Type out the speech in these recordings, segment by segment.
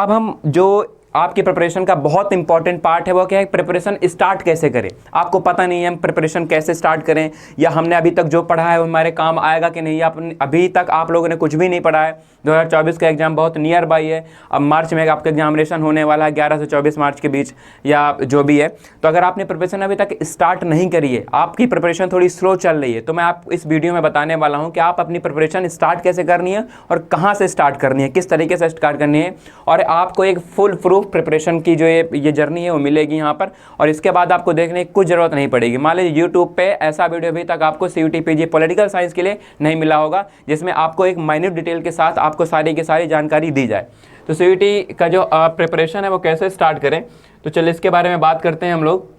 अब हम जो आपकी प्रिपरेशन का बहुत इंपॉर्टेंट पार्ट है वो क्या है, प्रिपरेशन स्टार्ट कैसे करें। आपको पता नहीं है हम प्रिपरेशन कैसे स्टार्ट करें, या हमने अभी तक जो पढ़ा है वो हमारे काम आएगा कि नहीं, या अभी तक आप लोगों ने कुछ भी नहीं पढ़ा है। 2024 का एग्जाम बहुत नियर बाई है, अब मार्च में आपका एग्जामिनेशन होने वाला है 11 से 24 मार्च के बीच या जो भी है। तो अगर आपने प्रिपरेशन अभी तक स्टार्ट नहीं करी है, आपकी प्रिपरेशन थोड़ी स्लो चल रही है, तो मैं आप इस वीडियो में बताने वाला हूँ कि आप अपनी प्रिपरेशन स्टार्ट कैसे करनी है और कहाँ से स्टार्ट करनी है, किस तरीके से स्टार्ट करनी है, और आपको एक फुल प्रूफ प्रिपरेशन की जो ये जर्नी है वो मिलेगी यहाँ पर। और इसके बाद आपको देखने की कुछ ज़रूरत नहीं पड़ेगी। मान लीजिए यूट्यूब पे ऐसा वीडियो अभी तक आपको CUT PG पॉलिटिकल साइंस के लिए नहीं मिला होगा, जिसमें आपको एक माइन्यूट डिटेल के साथ आपको सारी की सारी जानकारी दी जाए। तो CUT का जो प्रिपरेशन है वो कैसे स्टार्ट करें, तो चलिए इसके बारे में बात करते हैं हम लोग।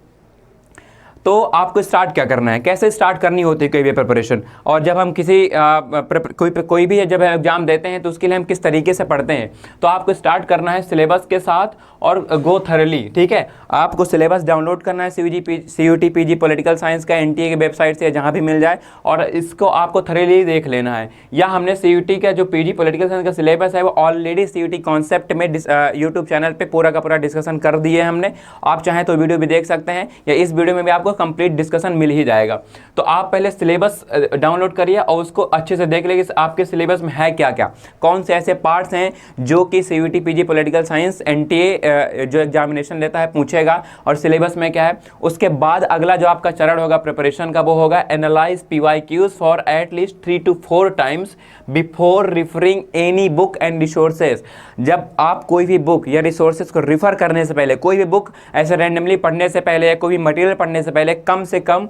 तो आपको स्टार्ट क्या करना है, कैसे स्टार्ट करनी होती है कोई भी प्रिपरेशन, और जब हम किसी कोई भी जब एग्जाम देते हैं तो उसके लिए हम किस तरीके से पढ़ते हैं। तो आपको स्टार्ट करना है सिलेबस के साथ और गो थरली, ठीक है। आपको सिलेबस डाउनलोड करना है CUT PG पॉलिटिकल साइंस का NTA की वेबसाइट से जहाँ भी मिल जाए, और इसको आपको थरली देख लेना है। या हमने CUT का जो PG पॉलिटिकल साइंस का सिलेबस है वो ऑलरेडी CUT कॉन्सेप्ट में यूट्यूब चैनल पर पूरा का पूरा डिस्कशन कर दिए हमने। आप चाहें तो वीडियो भी देख सकते हैं, या इस वीडियो में भी आपको कंप्लीट डिस्कशन मिल ही जाएगा। तो आप पहले सिलेबस डाउनलोड करिए और उसको अच्छे से देख लीजिए आपके सिलेबस में है क्या क्या, कौन से ऐसे पार्ट्स हैं जो कि CUT PG political science NTA जो एग्जामिनेशन लेता है पूछेगा, और सिलेबस में क्या है। उसके बाद अगला जो आपका चरण होगा प्रिपरेशन का वो होगा analyse PYQs for at least 3 to 4 times before referring any book and resources. जब आप कोई भी बुक या रिसोर्सेज को रिफर करने से पहले, कोई भी बुक ऐसे रैंडमली पढ़ने से पहले या कोई भी मटेरियल पढ़ने से पहले कम से कम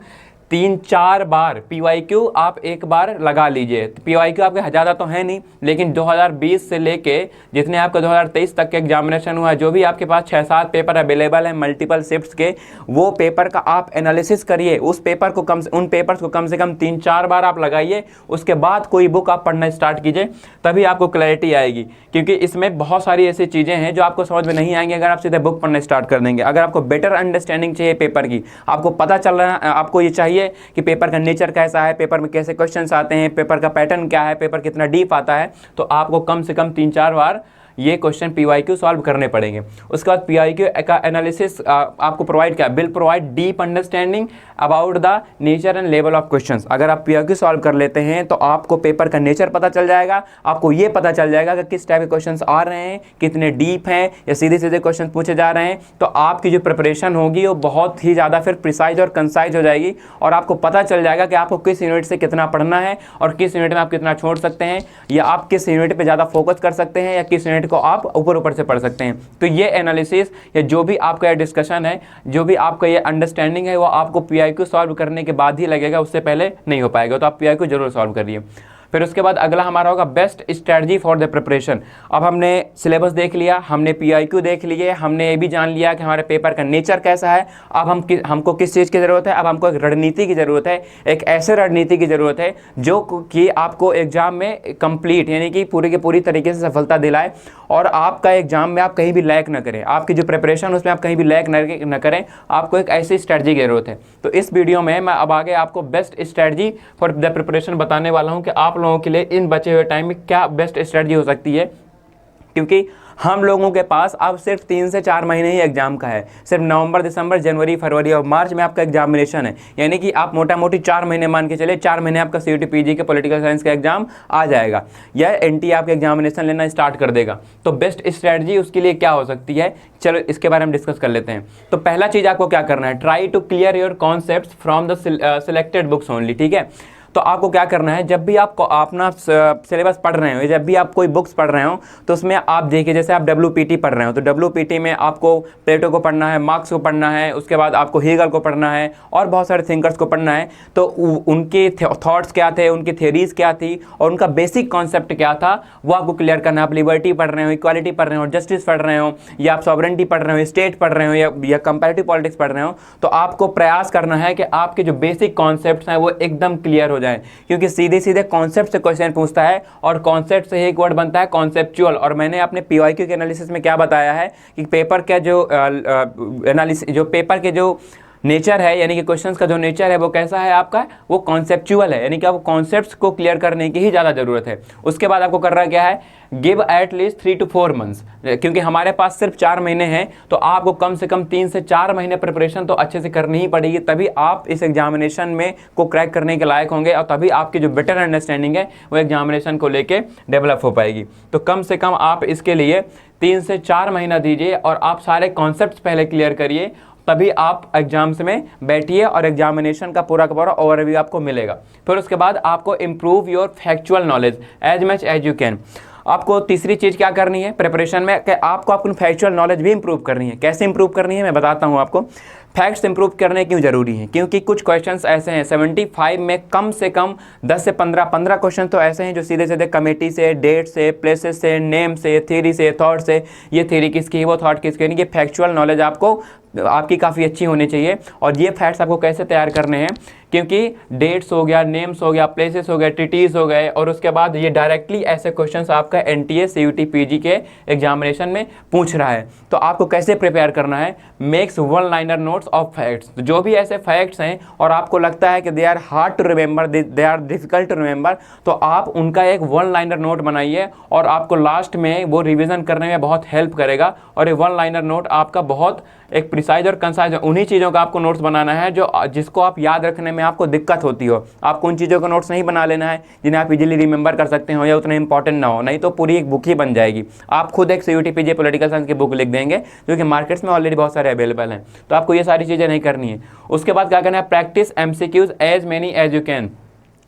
3-4 बार PYQ आप एक बार लगा लीजिए। तो PYQ आपके ज़्यादा तो है नहीं, लेकिन 2020 से लेके जितने आपका 2023 तक के एग्जामिनेशन हुआ है, जो भी आपके पास 6-7 पेपर अवेलेबल है मल्टीपल शिफ्ट्स के, वो पेपर का आप एनालिसिस करिए। उन पेपर्स को कम से कम 3-4 बार आप लगाइए। उसके बाद कोई बुक आप पढ़ना स्टार्ट कीजिए, तभी आपको क्लैरिटी आएगी। क्योंकि इसमें बहुत सारी ऐसी चीज़ें हैं जो आपको समझ में नहीं आएंगी अगर आप सीधे बुक पढ़ना स्टार्ट कर देंगे। अगर आपको बेटर अंडरस्टैंडिंग चाहिए पेपर की, आपको पता चल रहा है, आपको ये चाहिए कि पेपर का नेचर कैसा है, पेपर में कैसे क्वेश्चंस आते हैं, पेपर का पैटर्न क्या है, पेपर कितना डीप आता है, तो आपको कम से कम 3-4 बार ये क्वेश्चन PYQ सॉल्व करने पड़ेंगे। उसके बाद PYQ का एनालिसिस आपको प्रोवाइड क्या, will provide deep understanding about the nature and level of questions. अगर आप PYQ सॉल्व कर लेते हैं तो आपको पेपर का नेचर पता चल जाएगा, आपको ये पता चल जाएगा कि किस टाइप के क्वेश्चंस आ रहे हैं, कितने डीप हैं या सीधे सीधे क्वेश्चन पूछे जा रहे हैं। तो आपकी जो प्रिपरेशन होगी वो बहुत ही ज़्यादा फिर प्रिसाइज और कंसाइज हो जाएगी, और आपको पता चल जाएगा कि आपको किस यूनिट से कितना पढ़ना है और किस यूनिट में आप कितना छोड़ सकते हैं, या आप किस यूनिट पर ज़्यादा फोकस कर सकते हैं, या किस यूनिट को आप ऊपर से पढ़ सकते हैं। तो ये एनालिसिस या जो भी आपका ये डिस्कशन है, जो भी आपका ये अंडरस्टैंडिंग है, वो आपको PYQ सॉल्व करने के बाद ही लगेगा, उससे पहले नहीं हो पाएगा। तो आप PYQ जरूर सॉल्व करिए। फिर उसके बाद अगला हमारा होगा best strategy for the preparation. अब हमने सिलेबस देख लिया, हमने PYQ देख लिए, हमने ये भी जान लिया कि हमारे पेपर का नेचर कैसा है। अब हमको किस चीज़ की ज़रूरत है, अब हमको एक रणनीति की ज़रूरत है। एक ऐसे रणनीति की ज़रूरत है जो कि आपको एग्जाम में कंप्लीट यानी कि पूरी की पूरी तरीके से सफलता दिलाए, और आपका एग्जाम में आप कहीं भी लैक ना करें, आपकी जो प्रिपरेशन उसमें आप कहीं भी लैक न करें। आपको एक ऐसी स्ट्रेटजी की ज़रूरत है। तो इस वीडियो में मैं अब आगे आपको best strategy for the preparation बताने वाला हूँ कि आप लोगों के लिए इन बचे हुए टाइम में क्या बेस्ट स्ट्रेटजी हो सकती है। क्योंकि हम लोगों के पास अब सिर्फ 3 से 4 महीने ही एग्जाम का है। सिर्फ नवंबर, दिसंबर, जनवरी, फरवरी और मार्च में आपका एग्जामिनेशन है। यानी कि आप मोटा मोटी 4 महीने मान के चले, 4 महीने आपका CUT PG के पॉलिटिकल साइंस का एग्जाम आ जाएगा, या NTA आपका एग्जामिनेशन लेना स्टार्ट कर देगा। तो बेस्ट स्ट्रेटजी उसके लिए क्या हो सकती है, चलो इसके बारे में डिस्कस कर लेते हैं। तो पहला चीज़ आपको क्या करना है, try to clear your concepts from the selected books only, ठीक है। तो आपको क्या करना है, जब भी आपको अपना सिलेबस पढ़ रहे हो, जब भी आप कोई बुक्स पढ़ रहे हो, तो उसमें आप देखिए जैसे आप WPT पढ़ रहे हो, तो WPT में आपको प्लेटो को पढ़ना है, मार्क्स को पढ़ना है, उसके बाद आपको हेगल को पढ़ना है और बहुत सारे थिंकर्स को पढ़ना है। तो उनके थॉट्स क्या थे, उनकी थ्योरीज क्या थी और उनका बेसिक कॉन्सेप्ट क्या था, वो आपको क्लियर करना है। आप लिबर्टी पढ़ रहे हो, इक्वालिटी पढ़ रहे हो, जस्टिस पढ़ रहे हो, या आप सॉवरेंटी पढ़ रहे हो, स्टेट पढ़ रहे हो, या कंपैरेटिव पॉलिटिक्स पढ़ रहे हो, तो आपको प्रयास करना है कि आपके जो बेसिक कॉन्सेप्ट्स हैं वो एकदम क्लियर हो जाए। क्योंकि सीधे सीधे कॉन्सेप्ट से क्वेश्चन पूछता है और कॉन्सेप्ट से ही एक वर्ड बनता है कॉन्सेप्चुअल। और मैंने अपने PYQ के एनालिसिस में क्या बताया है कि पेपर का जो एनालिसिस, जो पेपर के जो नेचर है, यानी कि क्वेश्चंस का जो नेचर है वो कैसा है आपका, वो कॉन्सेप्चुअल है, यानी कि आपको कॉन्सेप्ट्स को क्लियर करने की ही ज़्यादा ज़रूरत है। उसके बाद आपको करना क्या है, give at least 3 to 4 months, क्योंकि हमारे पास सिर्फ 4 महीने हैं, तो आपको कम से कम 3 से 4 महीने प्रिपरेशन तो अच्छे से करनी ही पड़ेगी, तभी आप इस एग्जामिनेशन में को क्रैक करने के लायक होंगे, और तभी आपकी जो बेटर अंडरस्टैंडिंग है वो एग्जामिनेशन को लेके डेवलप हो पाएगी। तो कम से कम आप इसके लिए 3 से 4 महीना दीजिए और आप सारे कॉन्सेप्ट्स पहले क्लियर करिए, तभी आप एग्जाम्स में बैठिए और एग्जामिनेशन का पूरा ओवरव्यू आपको मिलेगा। फिर उसके बाद आपको improve your factual knowledge as much as you can. आपको तीसरी चीज़ क्या करनी है प्रिपरेशन में, कि आपको अपनी फैक्चुअल नॉलेज भी इंप्रूव करनी है। कैसे इंप्रूव करनी है मैं बताता हूँ आपको। फैक्ट्स इंप्रूव करने क्यों जरूरी हैं, क्योंकि कुछ क्वेश्चंस ऐसे हैं 75 में कम से कम 10 से 15 क्वेश्चन तो ऐसे हैं जो सीधे सीधे कमेटी से, डेट से, प्लेसेस से, नेम से, थ्योरी से, थॉट से, ये थ्योरी किसकी है, वो थॉट किसकी है, यानी कि फैक्चुअल नॉलेज आपकी काफ़ी अच्छी होनी चाहिए। और ये फैक्ट्स आपको कैसे तैयार करने हैं, क्योंकि डेट्स हो गया, नेम्स हो गया, प्लेसेस हो गए, टीटीज हो गए, और उसके बाद ये डायरेक्टली ऐसे क्वेश्चंस आपका एनटीए सीयूटी पीजी के एग्जामिनेशन में पूछ रहा है। तो आपको कैसे प्रिपेयर करना है, makes one liner notes of facts. तो जो भी ऐसे फैक्ट्स हैं और आपको लगता है कि they are hard to remember, they are difficult to remember, तो आप उनका एक वन लाइनर नोट बनाइए और आपको लास्ट में वो रिविजन करने में बहुत हेल्प करेगा। और ये वन लाइनर नोट आपका बहुत एक प्रिसाइज और कंसाइज, उन्हीं चीज़ों का आपको नोट्स बनाना है जो जिसको आप याद रखने में आपको दिक्कत होती हो। आपको उन चीज़ों का नोट्स नहीं बना लेना है जिन्हें आप इजीली रिमेंबर कर सकते हो या उतने इंपॉर्टेंट ना हो, नहीं तो पूरी एक बुक ही बन जाएगी। आप खुद एक सीयूटी पीजी पॉलिटिकल साइंस की बुक लिख देंगे जो कि मार्केट्स में ऑलरेडी बहुत सारे अवेलेबल हैं। तो आपको ये सारी चीज़ें नहीं करनी है। उसके बाद क्या करना है, practice MCQs as many as you can.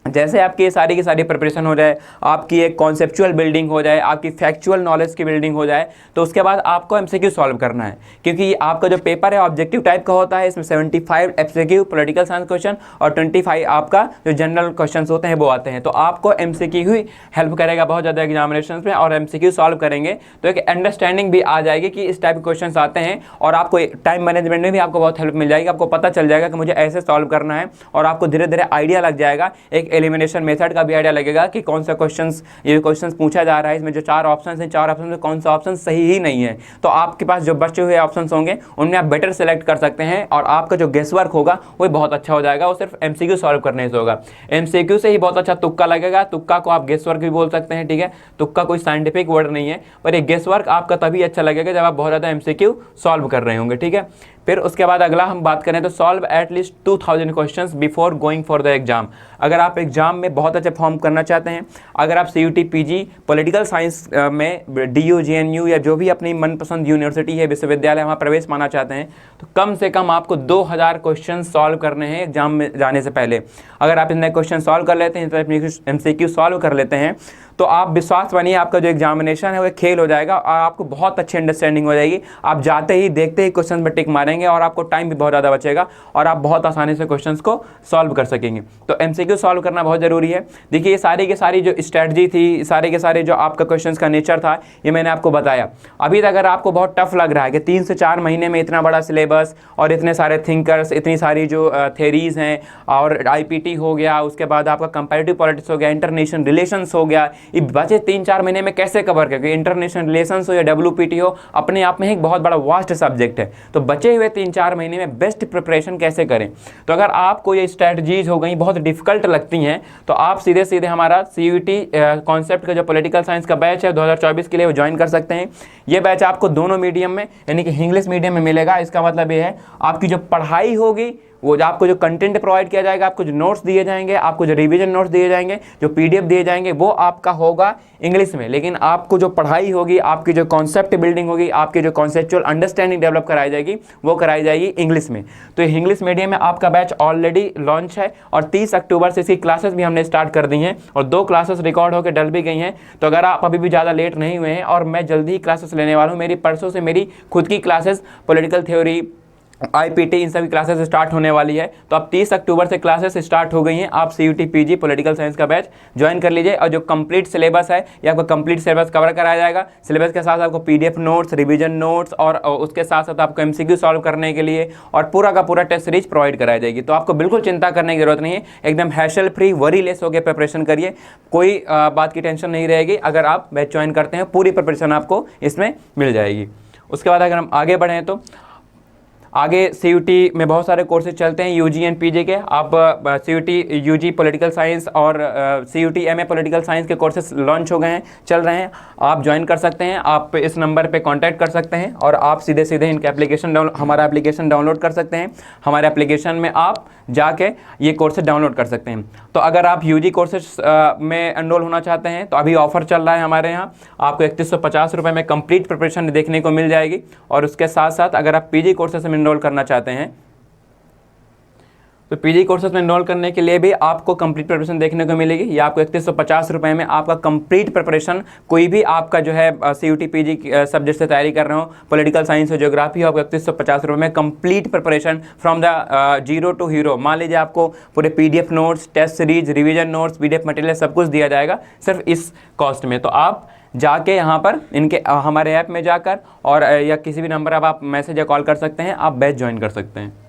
जैसे आपकी ये सारी की सारी प्रिपरेशन हो जाए, आपकी एक कॉन्सेप्चुअल बिल्डिंग हो जाए, आपकी फैक्चुअल नॉलेज की बिल्डिंग हो जाए, तो उसके बाद आपको एमसीक्यू सॉल्व करना है, क्योंकि आपका जो पेपर है ऑब्जेक्टिव टाइप का होता है। इसमें 75 एमसीक्यू पॉलिटिकल साइंस क्वेश्चन और 25 आपका जो जनरल क्वेश्चन होते हैं वो आते हैं। तो आपको एमसीक्यू ही हेल्प करेगा बहुत ज़्यादा एग्जामिनेशन में, और एमसीक्यू सॉल्व करेंगे तो एक अंडरस्टैंडिंग भी आ जाएगी कि इस टाइप के क्वेश्चन आते हैं, और आपको टाइम मैनेजमेंट में भी आपको बहुत हेल्प मिल जाएगी। आपको पता चल जाएगा कि मुझे ऐसे सॉल्व करना है, और आपको धीरे धीरे आइडिया लग जाएगा, एक एलिमिनेशन मेथड का भी आइडिया लगेगा कि कौन सा क्वेश्चंस, ये क्वेश्चंस पूछा जा रहा है, इसमें जो 4 ऑप्शंस हैं, 4 ऑप्शन में कौन सा ऑप्शन सही ही नहीं है। तो आपके पास जो बचे हुए ऑप्शंस होंगे उनमें आप बेटर सेलेक्ट कर सकते हैं, और आपका जो गेस वर्क होगा वो बहुत अच्छा हो जाएगा। वो सिर्फ एमसीक्यू सॉल्व करने से होगा। एमसीक्यू से ही बहुत अच्छा तुक्का लगेगा। तुक्का को आप गेस वर्क भी बोल सकते हैं, ठीक है। तुक्का कोई साइंटिफिक वर्ड नहीं है, पर एक गेस वर्क आपका तभी अच्छा लगेगा जब आप बहुत ज़्यादा एमसीक्यू सॉल्व कर रहे होंगे, ठीक है। फिर उसके बाद अगला हम बात करें तो solve at least 2000 questions before going for the exam. अगर आप एग्जाम में बहुत अच्छा फॉर्म करना चाहते हैं, अगर आप सीयूटी पीजी पॉलिटिकल साइंस में डीयू जेएनयू या जो भी अपनी मनपसंद यूनिवर्सिटी है, विश्वविद्यालय, वहाँ प्रवेश पाना चाहते हैं, तो कम से कम आपको 2000 क्वेश्चन सॉल्व करने हैं एग्जाम में जाने से पहले। अगर आप इतने क्वेश्चन सॉल्व कर लेते हैं, एमसीक्यू सॉल्व कर लेते हैं, तो आप विश्वास बनिए आपका जो एग्जामिनेशन है वो खेल हो जाएगा, और आपको बहुत अच्छी अंडरस्टैंडिंग हो जाएगी। आप जाते ही देखते ही क्वेश्चन में टिक मारेंगे, और आपको टाइम भी बहुत ज़्यादा बचेगा, और आप बहुत आसानी से क्वेश्चंस को सॉल्व कर सकेंगे। तो एमसीक्यू सॉल्व करना बहुत ज़रूरी है। देखिए ये सारी की सारी जो स्ट्रैटेजी थी, सारे के सारे जो आपका क्वेश्चंस का नेचर था, ये मैंने आपको बताया। अभी तक अगर आपको बहुत टफ लग रहा है कि 3 से 4 महीने में इतना बड़ा सिलेबस और इतने सारे थिंकर्स, इतनी सारी जो थेरीज हैं, और आईपीटी हो गया, उसके बाद आपका कंपैरेटिव पॉलिटिक्स हो गया, इंटरनेशनल रिलेशंस हो गया, ये बचे 3-4 महीने में कैसे कवर करेंगे। इंटरनेशनल रिलेशंस हो या डब्ल्यूपीटी हो, अपने आप में एक बहुत बड़ा वास्ट सब्जेक्ट है। तो बचे हुए 3-4 महीने में बेस्ट प्रिपरेशन कैसे करें। तो अगर आपको ये स्ट्रैटेजीज हो गई बहुत डिफिकल्ट लगती हैं, तो आप सीधे सीधे हमारा सीयूटी कॉन्सेप्ट का जो पॉलिटिकल साइंस का बैच है 2024 के लिए वो ज्वाइन कर सकते हैं। ये बैच आपको दोनों मीडियम में, यानी कि इंग्लिश मीडियम में मिलेगा। इसका मतलब ये है आपकी जो पढ़ाई होगी, वो आपको जो कंटेंट प्रोवाइड किया जाएगा, आपको जो नोट्स दिए जाएंगे, आपको जो रिवीजन नोट्स दिए जाएंगे, जो पीडीएफ दिए जाएंगे, वो आपका होगा इंग्लिश में। लेकिन आपको जो पढ़ाई होगी, आपकी जो कॉन्सेप्ट बिल्डिंग होगी, आपकी जो कॉन्सेप्चुअल अंडरस्टैंडिंग डेवलप कराई जाएगी, वो कराई जाएगी इंग्लिश में। तो इंग्लिश मीडियम में आपका बैच ऑलरेडी लॉन्च है, और 30 अक्टूबर से इसकी क्लासेस भी हमने स्टार्ट कर दी हैं, और 2 क्लासेस रिकॉर्ड होकर डल भी गई हैं। तो अगर आप अभी भी ज़्यादा लेट नहीं हुए हैं, और मैं जल्दी ही क्लासेस लेने वाला हूँ, मेरी परसों से मेरी खुद की क्लासेस पॉलिटिकल थ्योरी, आईपीटी, इन सभी क्लासेस स्टार्ट होने वाली है। तो अब 30 अक्टूबर से क्लासेस स्टार्ट हो गई हैं। आप सीयूटी पीजी पॉलिटिकल साइंस का बैच ज्वाइन कर लीजिए, और जो कंप्लीट सिलेबस है ये आपको कंप्लीट सिलेबस कवर कराया जाएगा। सिलेबस के साथ आपको पीडीएफ नोट्स, रिवीजन नोट्स, और उसके साथ साथ आपको एमसीक्यू सॉल्व करने के लिए और पूरा का पूरा टेस्ट सीरीज प्रोवाइड कराई जाएगी। तो आपको बिल्कुल चिंता करने की जरूरत नहीं है, एकदम हैशल फ्री, वरी लेस होकर प्रिपरेशन करिए, कोई बात की टेंशन नहीं रहेगी। अगर आप बैच ज्वाइन करते हैं, पूरी प्रिपरेशन आपको इसमें मिल जाएगी। उसके बाद अगर हम आगे बढ़ें तो आगे CUT में बहुत सारे कोर्सेज चलते हैं, UG एंड PG के। आप CUT UG पॉलिटिकल साइंस और CUT MA पॉलिटिकल साइंस के कोर्सेज लॉन्च हो गए हैं, चल रहे हैं, आप ज्वाइन कर सकते हैं। आप इस नंबर पे कांटेक्ट कर सकते हैं और आप सीधे सीधे इनके हमारा एप्लीकेशन डाउनलोड कर सकते हैं। हमारे एप्लीकेशन में आप जाके ये कोर्सेज डाउनलोड कर सकते हैं। तो अगर आप UG कोर्सेज में एनरोल होना चाहते हैं तो अभी ऑफर चल रहा है हमारे यहाँ, आपको 3150 रुपये में कंप्लीट प्रिपरेशन देखने को मिल जाएगी। और उसके साथ साथ अगर आप PG कोर्सेज में एनरोल करना चाहते हैं तो PG कोर्सेज में एनरोल करने के लिए भी आपको कंप्लीट प्रिपरेशन देखने को मिलेगी। ये आपको 3150 रुपये में आपका कंप्लीट प्रिपरेशन, कोई भी आपका जो है CUT PG सब्जेक्ट से तैयारी कर रहे हो, पॉलिटिकल साइंस हो, ज्योग्राफी हो, आपको 3150 रुपये में complete preparation from the zero to hero. मान लीजिए आपको पूरे PDF notes, test series, revision notes, PDF material सब कुछ दिया जाएगा सिर्फ इस कॉस्ट में। तो आप जाके यहाँ पर इनके हमारे ऐप में जाकर और या किसी भी नंबर अब आप मैसेज या कॉल कर सकते हैं, आप बैच ज्वाइन कर सकते हैं।